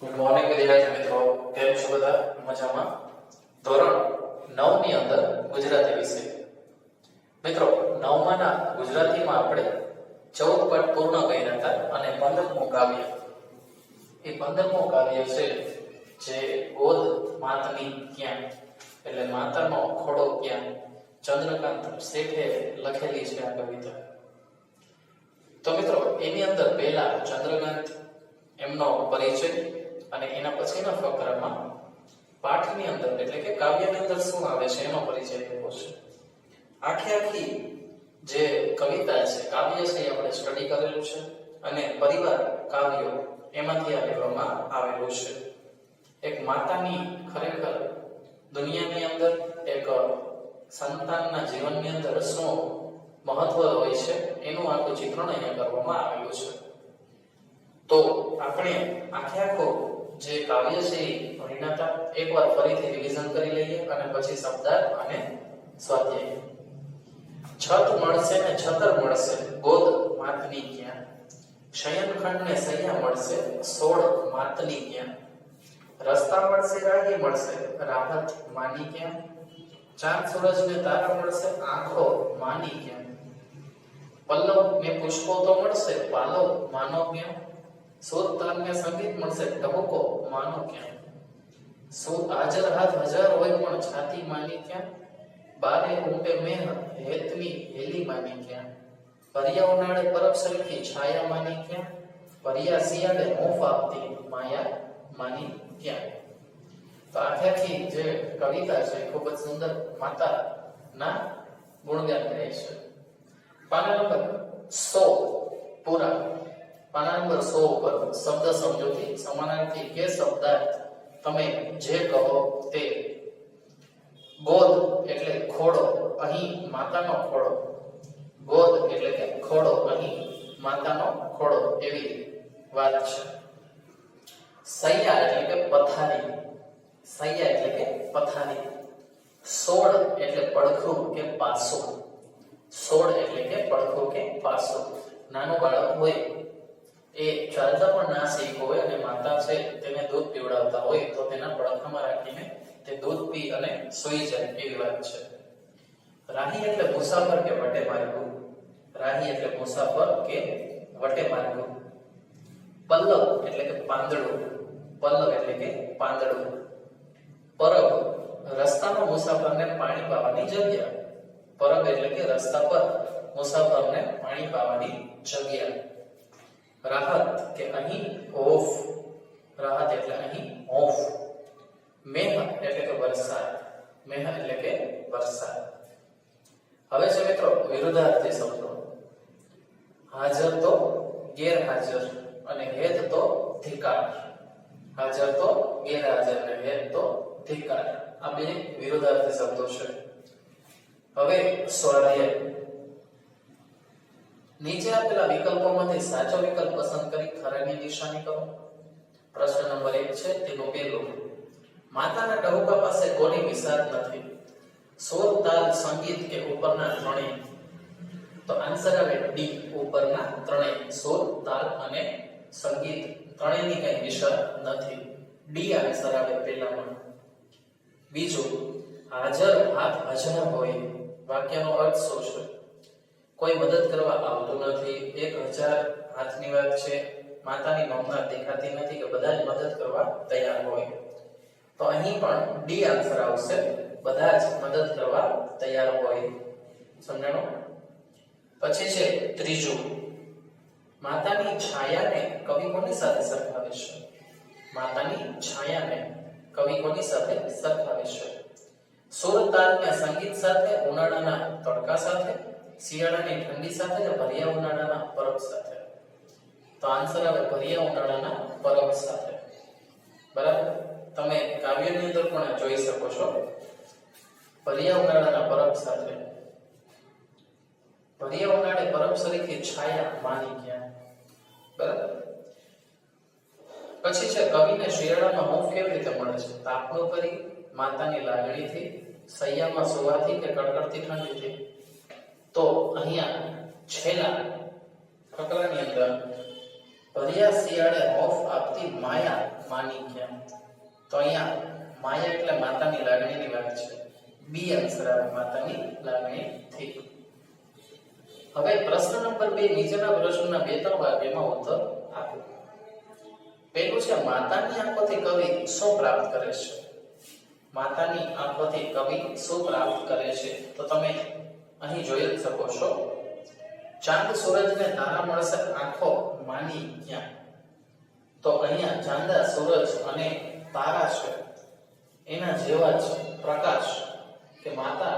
Good morning વિદ્યાર્થી મિત્રો, કેમ છો બધા? મજામાં? ધોરણ 9 ની અંદર ગુજરાતી વિષય. મિત્રો 9મા ના ગુજરાતીમાં આપણે 14 પાઠ પૂર્ણ કર્યા હતા અને 15મું કાવ્ય. એ 15મું કાવ્ય છે જે ગોદ માતની ક્યાં, એટલે માતાનો ખોડો ક્યાં, ચંદ્રકાંત શેઠે લખેલી છે આ કવિતા. તો મિત્રો એની અંદર પહેલા ચંદ્રકાંત એમનો પરિચય અને એના પછીના ફકરામાં પાઠની અંદર એટલે કે કાવ્યની અંદર શું આવે છે એનો પરિચય આપ્યો છે. આખી જે કવિતા છે, કાવ્ય છે, એ આપણે સ્ટડી કરેલું છે અને પરિવાર કાવ્યો એમાંથી આ લેવામાં આવેલું છે. એક માતાની ખરેખર દુનિયાની અંદર એક સંતાનના જીવનની અંદર શું મહત્વ હોય છે એનું આખું ચિત્રણ અહીંયા કરવામાં આવેલું છે. તો આપણે આખો જે કાવ્ય છે એ ભણીનાતા એકવાર ફરીથી રિવિઝન કરી લઈએ અને પછી શબ્દાર્થ અને સ્વાધ્યાય. છત મળશે ને છતર મળશે ગોદ માતની ક્યાં, શયનખંડ ને સૈયા મળશે સોળ માતની ક્યાં, રસ્તા મળશે રાહી મળશે રાહત માની ક્યાં, ચાંદ સૂરજ ને તારા મળશે આંખો માની ક્યાં, પલ્લવ ને પુષ્પો તો મળશે પાલવ માનો ક્યાં, સુર તાલ ને સંગીત મળશે ટબુકો માનો ક્યાં, હાજર હાથ હજાર હોય પણ છાતી માની ક્યાં, બારે ઊંટે મેહ હેતની હેલી માની ક્યાં, પરિયા ઉનાળે પરબ સરખી છાયા માની ક્યાં, પરિયા શિયાળે હોંફ આપતી માયા માની ક્યાં. તો આખી જે કવિતા છે ખૂબ જ સુંદર માતાના ગુણગાન કરે છે. પાના નંબર 100 પૂરા. પાના નંબર 100 ઉપર શબ્દ સમજૂતી સમાનાર્થી કે શબ્દાર્થ તમે જે કહો તે. ગોદ એટલે ખોડો, અહીં માતાનો ખોડો. ગોદ એટલે કે ખોડો, અહીં માતાનો ખોડો, એવી વાત છે. સૈયા એટલે કે પથારી. સૈયા એટલે કે પથારી. સોળ એટલે પડખું કે પાસું. સોળ એટલે કે પડખું કે પાસું. નાનું બાળક હોય એ ચાલતા પણ ના શીખ્યો હોય અને માતા છે તેને દૂધ પીવડાવતા હોય તો તેના પડખામાં રાખીને તે દૂધ પી અને સૂઈ જાય એવી વાત છે. રાહી એટલે મુસાફર કે વટે માર્ગુ. રાહી એટલે મુસાફર કે વટે માર્ગુ. પલ્લવ એટલે કે પાંદડું. પલ્લવ એટલે કે પાંદડું. પરબ રસ્તામાં મુસાફરને પાણી પાવાની જગ્યા. પરબ એટલે કે રસ્તા પર મુસાફરને પાણી પાવાની જગ્યા. રાહત કે અહીં હોફ. રાહત એટલે અહીં હોફ. મેહ એટલે કે વરસાદ. મેહ એટલે કે વરસાદ. હવે છે મિત્રો વિરુદ્ધાર્થી શબ્દો. હાજર તો ગેરહાજર અને હેત તો ધિકાર. હાજર તો ગેરહાજર અને હેત તો ધિકાર. આ બે વિરુદ્ધાર્થી શબ્દો છે. હવે સ્વાધ્યાય. નીચે આપેલા વિકલ્પોમાંથી સાચો વિકલ્પ પસંદ કરી ખરાની નિશાની કરો. પ્રશ્ન નંબર 1 છે તેનો પહેલો. માતાના ટહુકા પાસે કોની વિસાદ નથી? સુર, તાલ, સંગીત કે ઉપરના ત્રણેય? તો આન્સર આવે ડી, ઉપરના ત્રણેય. સુર, તાલ અને સંગીત ત્રણેયની કઈ વિસાદ નથી. ડી આન્સર આવે પહેલામાં. બીજું, હાજર હાથ હજાર હોય. વાક્યનો અર્થ શું છે? કોઈ મદદ કરવા આવતું નથી. 1000 હાથની વાત છે. માતાની મમતા દેખાતી નથી કે બધા જ મદદ કરવા તૈયાર હોય. તો અહીં પણ ડી આન્સર આવશે, બધા જ મદદ કરવા તૈયાર હોય. સમજાણું? પછી છે ત્રીજું, માતાની છાયાને કવિ કોની સાથે સરખાવે છે? માતાની છાયાને કવિ કોની સાથે સરખાવે છે? સુર, તાલ ને સંગીત સાથે, ઉનાળાના તડકા સાથે, શિયાળાની ઠંડી સાથે કે ભર્યા ઉનાળાના પરબ સાથે? તો આન્સર આવે ભર્યા ઉનાળાના પરબ સાથે. બરાબર? તમે કાવ્યની અંદર પણ જોઈ શકો છો ભર્યા ઉનાળાના પરબ સાથે. ભર્યા ઉનાળે પરબ સરીખી છાયા માની ક્યાં. બરાબર? પછી છે કવિને શિયાળામાં હોંફ કેવી રીતે મળે છે? તાપણું કરી, માતાની લાગણીથી, સૈયામાં સુવાથી કે કડકડતી ઠંડીથી? તો અહીંયા છેલ્લા ફકરાની અંદર ભર્યા શિયાળે હોફ આપતી માયા માની ક્યાં? તો અહીંયા માયા એટલે માતાની લાગણીની વાત છે. બી આન્સર આવે, માતાની લાગણી થી. હવે પ્રશ્ન નંબર 2, નીચેના પ્રશ્નના 2-3 વાક્યમાં ઉત્તર આપો. પહેલું છે, માતાની આંખોથી કવિ શું પ્રાપ્ત કરે છે? માતાની આંખોથી કવિ શું પ્રાપ્ત કરે છે? તો તમે અહીં જોઈ શકો છો, ચાંદ સૂરજને તારા મળશે આંખો માની ક્યાં? તો અહીંયા ચાંદા સૂરજ અને તારા છે એના જેવા જ પ્રકાશ કે માતા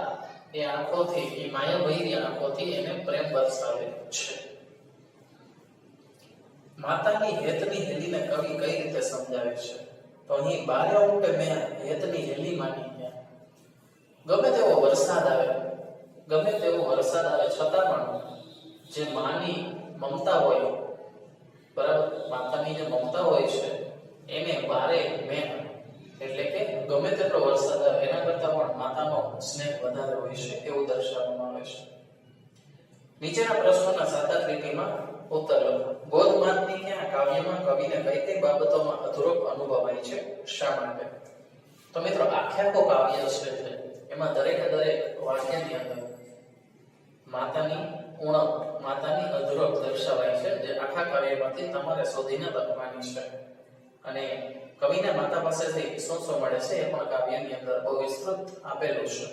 એ આંખોથી, એ માયાભરી આંખોથી એને પ્રેમ દર્શાવે છે. માતાની હેતની હેલીને કવિ કઈ રીતે સમજાવે છે? તો અહીં બારે ઉઠે મેં હેતની હેલી માની ક્યાં? ગમે તેવો વરસાદ આવે છતાં પણ જે માની મમતા હોય, બરાબર, માતાની જે મમતા હોય છે એને બારે મેં, એટલે કે ગમે તેટલો વરસાદ આવે એના કરતા પણ માતાનો સ્નેહ વધારે હોય છે એવું દર્શાવવામાં આવે છે. નીચેના પ્રશ્નોના સાદા લીટીમાં ઉત્તર લખો. બોધમાતની ક્યાં કાવ્યમાં કવિને કઈ કઈ બાબતોમાં અધૂરપ અનુભવાય છે? શા માટે? તો મિત્રો આખે કાવ્ય છે એમાં દરેક વાક્યની અંદર માતાની ઉણપ, માતાની અધૂરપ દર્શાવાય છે, જે આખા કાવ્યમાંથી તમારે શોધીને લખવાની છે. અને કવિને માતા પાસેથી શું શું મળે છે એ પણ કાવ્યની અંદર બહુ વિસ્તૃત આપેલું છે.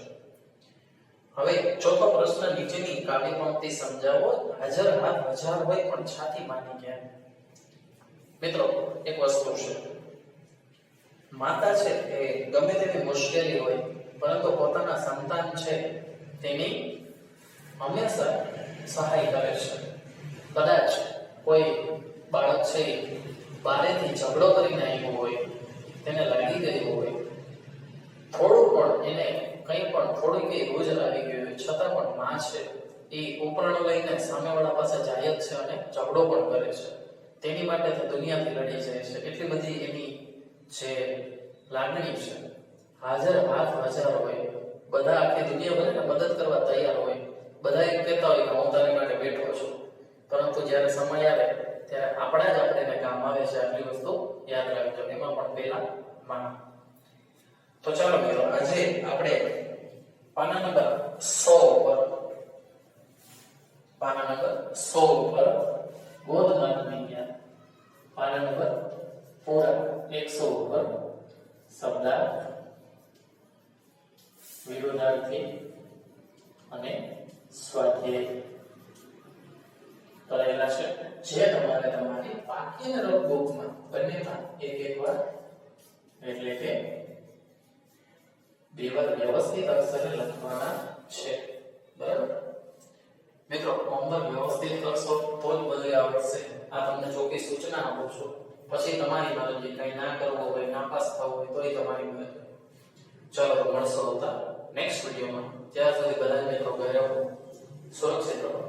હવે ચોથો પ્રશ્ન, નીચેની કાવ્ય પંક્તિ સમજાવો. હાજર હાથ હજાર હોય પણ છાતી માની ક્યાં? મિત્રો એક વસ્તુ છે, માતા છે એ ગમે તેવી મુશ્કેલી હોય પરંતુ પોતાના સંતાન છે તેની હંમેશા સહાય કરે છે. કદાચ કોઈ બાળક છે બારેથી ઝઘડો કરીને આવ્યું હોય, તેને લાગી ગયું હોય, થોડું પણ એને કંઈ પણ થોડી કઈ રોજ આવી ગયું હોય, છતાં પણ માં છે એ ઉપરણ લઈને સામેવાળા પાસે જાય જ છે અને ઝઘડો પણ કરે છે. તેની માટે તે દુનિયાથી લડી જાય છે. એટલી બધી એની જે લાગણી છે. હાજર હાથ હજાર હોય, બધા આખી દુનિયા બધાને મદદ કરવા તૈયાર હોય, બધા એમ કહેતા હોય કે હું તારી માટે બેઠો છું, પરંતુ જ્યારે સમય આવે ત્યારે આપણા જ આપણને કામ આવે છે. આટલી વસ્તુ યાદ રાખજો, એમાં પણ પહેલા માં. તો ચાલો મિત્રો, આજે આપણે પાના નંબર 100 ઉપર બોધમાતની ક્યાં, પાના નંબર પૂરા 100 ઉપર શબ્દાર્થ, વિરોધાર્થી અને સ્વાધ્યાય કરેલા છે, જે તમારે તમારી પાઠ્ય નોટબુકમાં બંનેમાં એક વાર, એટલે કે 2 વાર વ્યવસ્થિત અક્ષરે લખવાના છે. બરાબર મિત્રો, હોમવર્ક વ્યવસ્થિત કરશો તો જ બધું આવડશે. આ તમને ચોખ્ખી સૂચના આપું છું. પછી તમારી મરજી, કઈ ના કરવું હોય, નાપાસ થવું હોય તોય તમારી મરજી. ચલો તો મળશો નેક્સ્ટ વિડીયોમાં. ત્યાં સુધી બધા મિત્રો ઘરે રહો, સુરક્ષિત રહો.